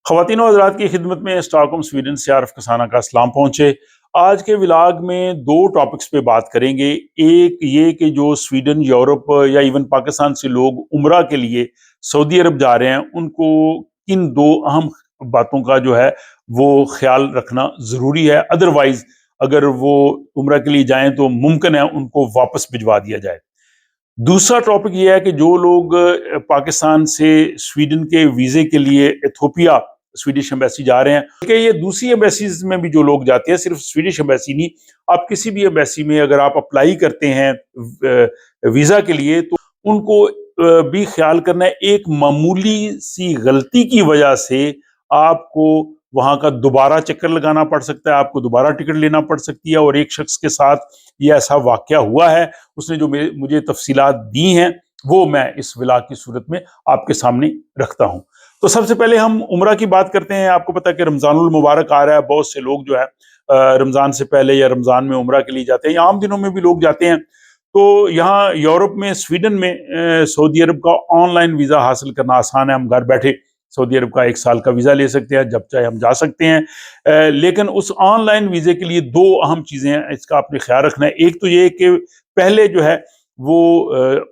خواتین و حضرات کی خدمت میں اسٹاک ہوم سویڈن سے عارف کسانہ کا اسلام پہنچے۔ آج کے ولاگ میں دو ٹاپکس پہ بات کریں گے۔ ایک یہ کہ جو سویڈن، یورپ یا ایون پاکستان سے لوگ عمرہ کے لیے سعودی عرب جا رہے ہیں، ان کو کن دو اہم باتوں کا جو ہے وہ خیال رکھنا ضروری ہے، ادروائز اگر وہ عمرہ کے لیے جائیں تو ممکن ہے ان کو واپس بھجوا دیا جائے۔ دوسرا ٹاپک یہ ہے کہ جو لوگ پاکستان سے سویڈن کے ویزے کے لیے ایتھوپیا سویڈش ایمبیسی جا رہے ہیں، کہ یہ دوسری ایمبیسیز میں بھی جو لوگ جاتے ہیں، صرف سویڈش ایمبیسی نہیں، آپ کسی بھی ایمبیسی میں اگر آپ اپلائی کرتے ہیں ویزا کے لیے تو ان کو بھی خیال کرنا ہے ایک معمولی سی غلطی کی وجہ سے آپ کو وہاں کا دوبارہ چکر لگانا پڑ سکتا ہے، آپ کو دوبارہ ٹکٹ لینا پڑ سکتی ہے۔ اور ایک شخص کے ساتھ یہ ایسا واقعہ ہوا ہے، اس نے جو مجھے تفصیلات دی ہیں وہ میں اس ولاگ کی صورت میں آپ کے سامنے رکھتا ہوں۔ تو سب سے پہلے ہم عمرہ کی بات کرتے ہیں۔ آپ کو پتہ ہے کہ رمضان المبارک آ رہا ہے، بہت سے لوگ جو ہے رمضان سے پہلے یا رمضان میں عمرہ کے لیے جاتے ہیں، یا عام دنوں میں بھی لوگ جاتے ہیں۔ تو یہاں یورپ میں، سویڈن میں سعودی عرب کا آن لائن ویزا حاصل کرنا آسان ہے، ہم گھر بیٹھے سعودی عرب کا 1 سال کا ویزا لے سکتے ہیں، جب چاہے ہم جا سکتے ہیں۔ لیکن اس آن لائن ویزے کے لیے دو اہم چیزیں ہیں، اس کا آپ نے خیال رکھنا ہے۔ ایک تو یہ کہ پہلے جو ہے وہ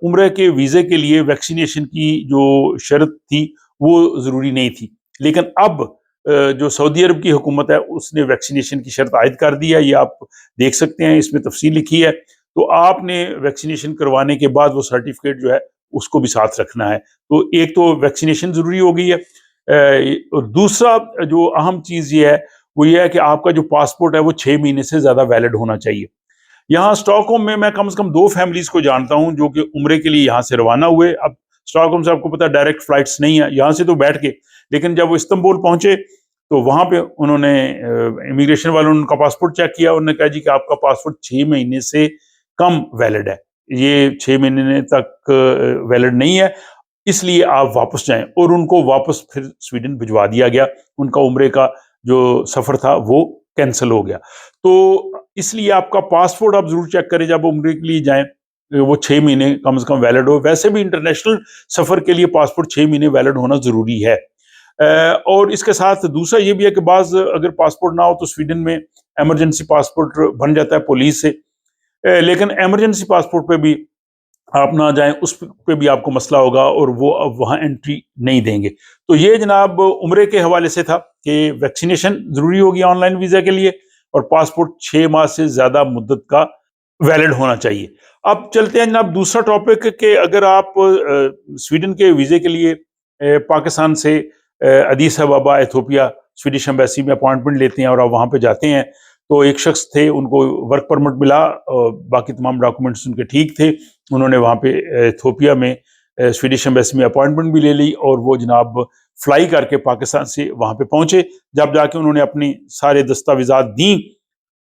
عمرے کے ویزے کے لیے ویکسینیشن کی جو شرط تھی وہ ضروری نہیں تھی، لیکن اب جو سعودی عرب کی حکومت ہے اس نے ویکسینیشن کی شرط عائد کر دی ہے، یہ آپ دیکھ سکتے ہیں، اس میں تفصیل لکھی ہے۔ تو آپ نے ویکسینیشن کروانے کے بعد وہ سرٹیفکیٹ جو ہے اس کو بھی ساتھ رکھنا ہے۔ تو ایک تو ویکسینیشن ضروری ہو گئی ہے، اور دوسرا جو اہم چیز یہ ہے وہ یہ ہے کہ آپ کا جو پاسپورٹ ہے وہ 6 مہینے سے زیادہ ویلڈ ہونا چاہیے۔ یہاں اسٹاک ہوم میں کم سے کم 2 فیملیز کو جانتا ہوں جو کہ عمرے کے لیے یہاں سے روانہ ہوئے۔ اب اسٹاک ہوم سے آپ کو پتا ڈائریکٹ فلائٹس نہیں ہے یہاں سے، تو بیٹھ کے، لیکن جب وہ استنبول پہنچے تو وہاں پہ انہوں نے امیگریشن والوں نے ان کا پاسپورٹ چیک کیا، انہوں نے کہا جی کہ آپ کا پاسپورٹ 6 مہینے سے کم ویلڈ ہے، یہ 6 مہینے تک ویلڈ نہیں ہے، اس لیے آپ واپس جائیں۔ اور ان کو واپس پھر سویڈن بھجوا دیا گیا، ان کا عمرے کا جو سفر تھا وہ کینسل ہو گیا۔ تو اس لیے آپ کا پاسپورٹ آپ ضرور چیک کریں جب عمرے کے لیے جائیں، وہ 6 مہینے کم سے کم ویلڈ ہو۔ ویسے بھی انٹرنیشنل سفر کے لیے پاسپورٹ 6 مہینے ویلڈ ہونا ضروری ہے۔ اور اس کے ساتھ دوسرا یہ بھی ہے کہ بعض اگر پاسپورٹ نہ ہو تو سویڈن میں ایمرجنسی پاسپورٹ بن جاتا ہے پولیس سے، لیکن ایمرجنسی پاسپورٹ پہ بھی آپ نہ جائیں، اس پہ بھی آپ کو مسئلہ ہوگا اور وہ اب وہاں انٹری نہیں دیں گے۔ تو یہ جناب عمرے کے حوالے سے تھا کہ ویکسینیشن ضروری ہوگی آن لائن ویزا کے لیے، اور پاسپورٹ 6 ماہ سے زیادہ مدت کا ویلڈ ہونا چاہیے۔ اب چلتے ہیں جناب دوسرا ٹاپک کہ اگر آپ سویڈن کے ویزے کے لیے پاکستان سے ادیس ابابا ایتھوپیا سویڈش ایمبیسی میں اپوائنٹمنٹ لیتے ہیں اور آپ وہاں پہ جاتے ہیں، تو ایک شخص تھے، ان کو ورک پرمٹ ملا اور باقی تمام ڈاکومنٹس ان کے ٹھیک تھے، انہوں نے وہاں پہ ایتھوپیا میں سویڈش ایمبیسی میں اپوائنٹمنٹ بھی لے لی، اور وہ جناب فلائی کر کے پاکستان سے وہاں پہ پہنچے۔ جب جا کے انہوں نے اپنی سارے دستاویزات دیں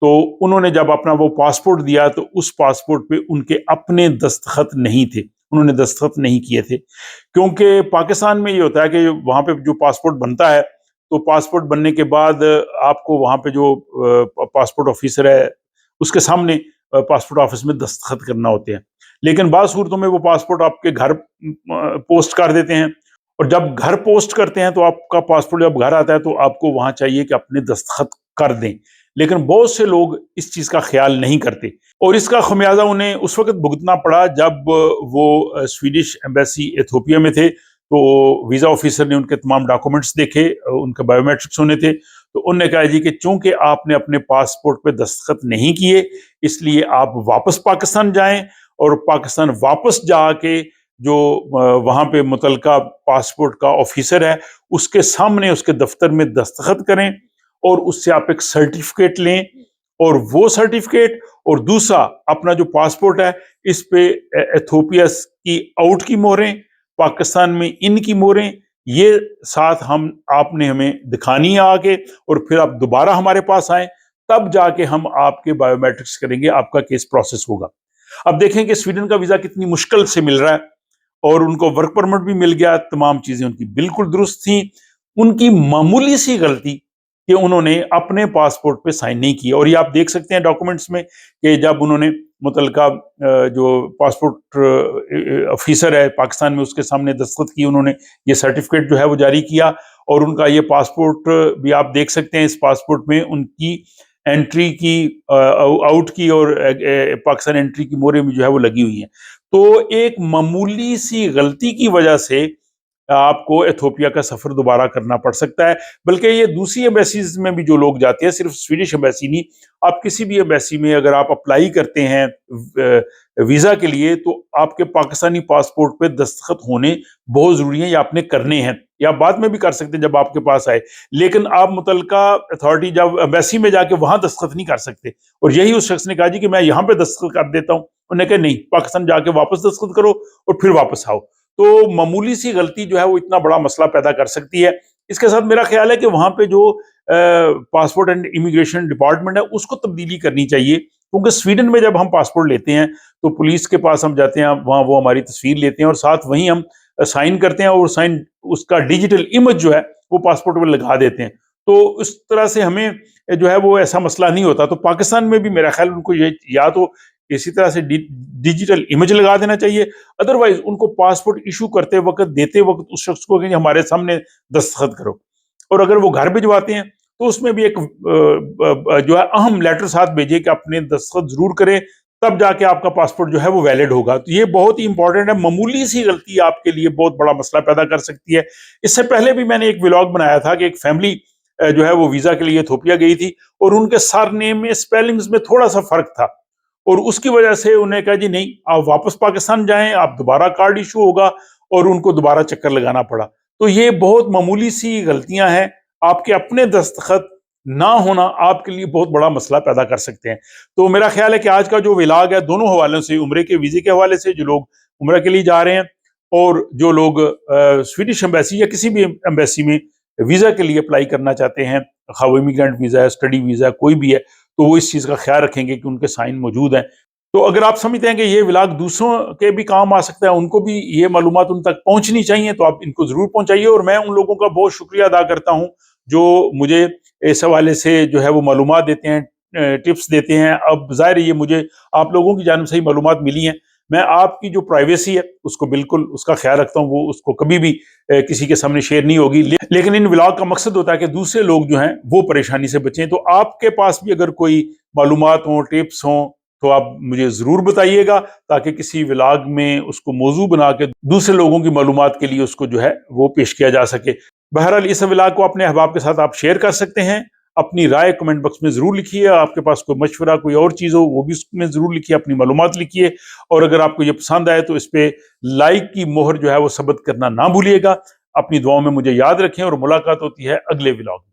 تو انہوں نے جب اپنا وہ پاسپورٹ دیا تو اس پاسپورٹ پہ ان کے اپنے دستخط نہیں تھے، انہوں نے دستخط نہیں کیے تھے، کیونکہ پاکستان میں یہ ہوتا ہے کہ وہاں پہ جو پاسپورٹ بنتا ہے تو پاسپورٹ بننے کے بعد آپ کو وہاں پہ جو پاسپورٹ آفیسر ہے اس کے سامنے پاسپورٹ آفس میں دستخط کرنا ہوتے ہیں، لیکن بعض صورتوں میں وہ پاسپورٹ آپ کے گھر پوسٹ کر دیتے ہیں، اور جب گھر پوسٹ کرتے ہیں تو آپ کا پاسپورٹ جب گھر آتا ہے تو آپ کو وہاں چاہیے کہ اپنے دستخط کر دیں، لیکن بہت سے لوگ اس چیز کا خیال نہیں کرتے، اور اس کا خمیازہ انہیں اس وقت بھگتنا پڑا جب وہ سویڈش ایمبیسی ایتھوپیا میں تھے۔ تو ویزا آفیسر نے ان کے تمام ڈاکومنٹس دیکھے، ان کے بایو میٹرکس ہونے تھے، تو انہوں نے کہا جی کہ چونکہ آپ نے اپنے پاسپورٹ پہ دستخط نہیں کیے اس لیے آپ واپس پاکستان جائیں، اور پاکستان واپس جا کے جو وہاں پہ متعلقہ پاسپورٹ کا آفیسر ہے اس کے سامنے اس کے دفتر میں دستخط کریں، اور اس سے آپ ایک سرٹیفکیٹ لیں، اور وہ سرٹیفکیٹ اور دوسرا اپنا جو پاسپورٹ ہے اس پہ ایتھوپیا کی آؤٹ کی مہریں، پاکستان میں ان کی مہریں، یہ ساتھ آپ نے ہمیں دکھانی ہے آگے، اور پھر آپ دوبارہ ہمارے پاس آئیں، تب جا کے ہم آپ کے بایو میٹرکس کریں گے، آپ کا کیس پروسیس ہوگا۔ اب دیکھیں کہ سویڈن کا ویزا کتنی مشکل سے مل رہا ہے، اور ان کو ورک پرمٹ بھی مل گیا، تمام چیزیں ان کی بالکل درست تھیں، ان کی معمولی سی غلطی کہ انہوں نے اپنے پاسپورٹ پہ سائن نہیں کیا، اور یہ آپ دیکھ سکتے ہیں ڈاکومنٹس میں کہ جب انہوں نے متعلقہ جو پاسپورٹ آفیسر ہے پاکستان میں اس کے سامنے دستخط کی، انہوں نے یہ سرٹیفکیٹ جو ہے وہ جاری کیا، اور ان کا یہ پاسپورٹ بھی آپ دیکھ سکتے ہیں، اس پاسپورٹ میں ان کی انٹری کی آؤٹ کی اور پاکستان انٹری کی مورے میں جو ہے وہ لگی ہوئی ہیں۔ تو ایک معمولی سی غلطی کی وجہ سے آپ کو ایتھوپیا کا سفر دوبارہ کرنا پڑ سکتا ہے، بلکہ یہ دوسری ایمبیسیز میں بھی جو لوگ جاتے ہیں، صرف سویڈش ایمبیسی نہیں، آپ کسی بھی ایمبیسی میں اگر آپ اپلائی کرتے ہیں ویزا کے لیے تو آپ کے پاکستانی پاسپورٹ پہ دستخط ہونے بہت ضروری ہیں، یا آپ نے کرنے ہیں، یا بعد میں بھی کر سکتے ہیں جب آپ کے پاس آئے، لیکن آپ متعلقہ اتھارٹی جب ایمبیسی میں جا کے وہاں دستخط نہیں کر سکتے۔ اور یہی اس شخص نے کہا جی کہ میں یہاں پہ دستخط کر دیتا ہوں، انہوں نے کہا نہیں، پاکستان جا کے واپس دستخط کرو اور پھر واپس آؤ۔ تو معمولی سی غلطی جو ہے وہ اتنا بڑا مسئلہ پیدا کر سکتی ہے۔ اس کے ساتھ میرا خیال ہے کہ وہاں پہ جو پاسپورٹ اینڈ امیگریشن ڈپارٹمنٹ ہے اس کو تبدیلی کرنی چاہیے، کیونکہ سویڈن میں جب ہم پاسپورٹ لیتے ہیں تو پولیس کے پاس ہم جاتے ہیں، وہاں وہ ہماری تصویر لیتے ہیں اور ساتھ وہیں ہم سائن کرتے ہیں، اور سائن اس کا ڈیجیٹل امیج جو ہے وہ پاسپورٹ پہ لگا دیتے ہیں۔ تو اس طرح سے ہمیں جو ہے وہ ایسا مسئلہ نہیں ہوتا۔ تو پاکستان میں بھی میرا خیال ان کو یہ یا تو اسی طرح سے ڈیجیٹل امیج لگا دینا چاہیے، ادروائز ان کو پاسپورٹ ایشو کرتے وقت دیتے وقت اس شخص کو کہ ہمارے سامنے دستخط کرو، اور اگر وہ گھر بھجواتے ہیں تو اس میں بھی ایک جو ہے اہم لیٹر ساتھ بھیجے کہ اپنے دستخط ضرور کریں، تب جا کے آپ کا پاسپورٹ جو ہے وہ ویلڈ ہوگا۔ تو یہ بہت ہی امپورٹنٹ ہے، معمولی سی غلطی آپ کے لیے بہت بڑا مسئلہ پیدا کر سکتی ہے۔ اس سے پہلے بھی میں نے ایک ولاگ بنایا تھا کہ ایک فیملی جو ہے وہ ویزا کے لیے ایتھوپیا گئی تھی، اور ان کے سر نیم میں اسپیلنگز میں تھوڑا سا فرق تھا، اور اس کی وجہ سے انہیں کہا جی نہیں، آپ واپس پاکستان جائیں، آپ دوبارہ کارڈ ایشو ہوگا، اور ان کو دوبارہ چکر لگانا پڑا۔ تو یہ بہت معمولی سی غلطیاں ہیں، آپ کے اپنے دستخط نہ ہونا آپ کے لیے بہت بڑا مسئلہ پیدا کر سکتے ہیں۔ تو میرا خیال ہے کہ آج کا جو ولاگ ہے دونوں حوالوں سے، عمرے کے ویزے کے حوالے سے جو لوگ عمرہ کے لیے جا رہے ہیں، اور جو لوگ سویڈش ایمبیسی یا کسی بھی ایمبیسی میں ویزا کے لیے اپلائی کرنا چاہتے ہیں، خواہ وہ امیگرینٹ ویزا ہے، اسٹڈی ویزا ہے، کوئی بھی ہے، تو وہ اس چیز کا خیال رکھیں گے کہ ان کے سائن موجود ہیں۔ تو اگر آپ سمجھتے ہیں کہ یہ ولاگ دوسروں کے بھی کام آ سکتا ہے، ان کو بھی یہ معلومات ان تک پہنچنی چاہیے، تو آپ ان کو ضرور پہنچائیے، اور میں ان لوگوں کا بہت شکریہ ادا کرتا ہوں جو مجھے اس حوالے سے جو ہے وہ معلومات دیتے ہیں، ٹپس دیتے ہیں۔ اب ظاہر ہے یہ مجھے آپ لوگوں کی جانب سے ہی معلومات ملی ہیں، میں آپ کی جو پرائیویسی ہے اس کو بالکل اس کا خیال رکھتا ہوں، وہ اس کو کبھی بھی کسی کے سامنے شیئر نہیں ہوگی، لیکن ان ولاگ کا مقصد ہوتا ہے کہ دوسرے لوگ جو ہیں وہ پریشانی سے بچیں۔ تو آپ کے پاس بھی اگر کوئی معلومات ہوں، ٹپس ہوں، تو آپ مجھے ضرور بتائیے گا، تاکہ کسی ولاگ میں اس کو موضوع بنا کے دوسرے لوگوں کی معلومات کے لیے اس کو جو ہے وہ پیش کیا جا سکے۔ بہرحال اس ولاگ کو اپنے احباب کے ساتھ آپ شیئر کر سکتے ہیں، اپنی رائے کمنٹ باکس میں ضرور لکھیے، آپ کے پاس کوئی مشورہ، کوئی اور چیز ہو وہ بھی اس میں ضرور لکھیے، اپنی معلومات لکھیے، اور اگر آپ کو یہ پسند آئے تو اس پہ لائک کی مہر جو ہے وہ ثبت کرنا نہ بھولیے گا۔ اپنی دعاؤں میں مجھے یاد رکھیں، اور ملاقات ہوتی ہے اگلے ولاگ میں۔